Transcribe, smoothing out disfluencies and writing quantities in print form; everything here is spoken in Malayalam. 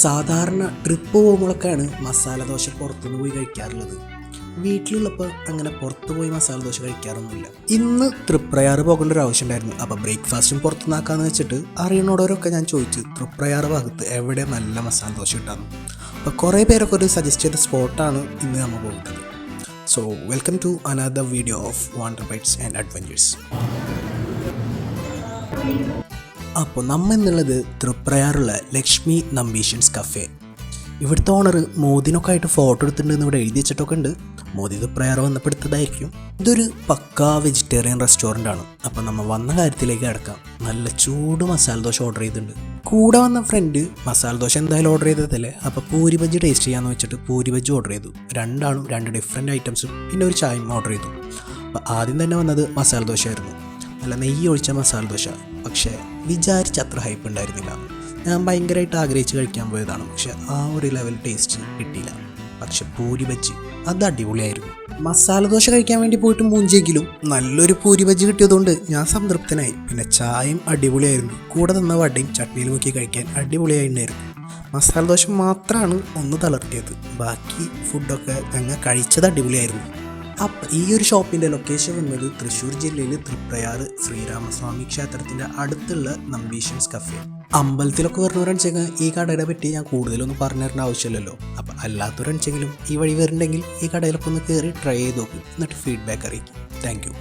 സാധാരണ ട്രിപ്പ് പോകുമ്പോഴൊക്കെയാണ് മസാല ദോശ പുറത്തുനിന്ന് പോയി കഴിക്കാറുള്ളത്. വീട്ടിലുള്ളപ്പോൾ അങ്ങനെ പുറത്ത് പോയി മസാല ദോശ കഴിക്കാറൊന്നുമില്ല. ഇന്ന് തൃപ്രയാർ പോകേണ്ട ഒരു ആവശ്യം ഉണ്ടായിരുന്നു. അപ്പോൾ ബ്രേക്ക്ഫാസ്റ്റും പുറത്തുനിന്നാക്കാന്ന് വെച്ചിട്ട് അറിയണോടൊക്കെ ഞാൻ ചോദിച്ചു തൃപ്രയാർ ഭാഗത്ത് എവിടെ നല്ല മസാല ദോശ കിട്ടാന്ന്. അപ്പോൾ കുറേ പേരൊക്കെ ഒരു സജസ്റ്റ് ചെയ്ത സ്പോട്ടാണ് ഇന്ന് നമ്മൾ പോകുന്നത്. So welcome to another video of wonder bites and adventures. അപ്പോൾ നമ്മൾ എന്നുള്ളത് തൃപ്രയാറുള്ള ലക്ഷ്മി നമ്പീഷ്യൻസ് കഫേ. ഇവിടുത്തെ ഓണർ മോദിനൊക്കെ ആയിട്ട് ഫോട്ടോ എടുത്തിട്ടുണ്ടെന്ന് ഇവിടെ എഴുതി വെച്ചിട്ടൊക്കെ ഉണ്ട്. മോദി തൃപ്രയാർ വന്നപ്പോൾ എടുത്തതായിരിക്കും. ഇതൊരു പക്കാ വെജിറ്റേറിയൻ റെസ്റ്റോറൻ്റ് ആണ്. അപ്പോൾ നമ്മൾ വന്ന കാര്യത്തിലേക്ക് കിടക്കാം. നല്ല ചൂട് മസാല ദോശ ഓർഡർ ചെയ്തിട്ടുണ്ട്. കൂടെ വന്ന ഫ്രണ്ട് മസാല ദോശ എന്തായാലും ഓർഡർ ചെയ്തതല്ലേ, അപ്പോൾ പൂരി ബജ്ജി ടേസ്റ്റ് ചെയ്യാമെന്ന് വെച്ചിട്ട് പൂരി ബജ്ജി ഓർഡർ ചെയ്തു. രണ്ടാളും രണ്ട് ഡിഫറെൻറ്റ് ഐറ്റംസും പിന്നെ ഒരു ചായയും ഓർഡർ ചെയ്തു. അപ്പോൾ ആദ്യം തന്നെ വന്നത് മസാല ദോശ ആയിരുന്നു. നല്ല നെയ്യ് ഒഴിച്ച മസാല ദോശ. പക്ഷേ വിചാരിച്ച അത്ര ഹൈപ്പ് ഉണ്ടായിരുന്നില്ല. ഞാൻ ഭയങ്കരമായിട്ട് ആഗ്രഹിച്ച് കഴിക്കാൻ പോയതാണ്, പക്ഷെ ആ ഒരു ലെവൽ ടേസ്റ്റ് കിട്ടിയില്ല. പക്ഷെ പൂരി ബജ്ജി അത് അടിപൊളിയായിരുന്നു. മസാല ദോശ കഴിക്കാൻ വേണ്ടി പോയിട്ട് മൂഞ്ചെങ്കിലും നല്ലൊരു പൂരി ബജ്ജി കിട്ടിയതുകൊണ്ട് ഞാൻ സംതൃപ്തനായി. പിന്നെ ചായയും അടിപൊളിയായിരുന്നു. കൂടെ തന്ന വടയും ചട്നിയിൽ മുക്കി കഴിക്കാൻ അടിപൊളിയായിട്ടുണ്ടായിരുന്നു. മസാല ദോശ മാത്രമാണ് ഒന്ന് തളർത്തിയത്. ബാക്കി ഫുഡൊക്കെ ഞങ്ങൾ കഴിച്ചത് അടിപൊളിയായിരുന്നു. അപ്പം ഈ ഒരു ഷോപ്പിൻ്റെ ലൊക്കേഷൻ വന്നത് തൃശ്ശൂർ ജില്ലയിൽ തൃപ്രയാർ ശ്രീരാമസ്വാമി ക്ഷേത്രത്തിൻ്റെ അടുത്തുള്ള നമ്പീഷ്യൻസ് കഫേ. അമ്പലത്തിലൊക്കെ വരുന്നവരനുസരിച്ച് ഈ കടയെ പറ്റി ഞാൻ കൂടുതലൊന്നും പറഞ്ഞു തരേണ്ട ആവശ്യമില്ലല്ലോ. അപ്പം അല്ലാത്തവരനുസരിച്ചെങ്കിലും ഈ വഴി വരുന്നുണ്ടെങ്കിൽ ഈ കടയിലൊക്കെ ഒന്ന് കയറി ട്രൈ ചെയ്ത് നോക്കും, എന്നിട്ട് ഫീഡ്ബാക്ക് അറിയിക്കും. Thank you.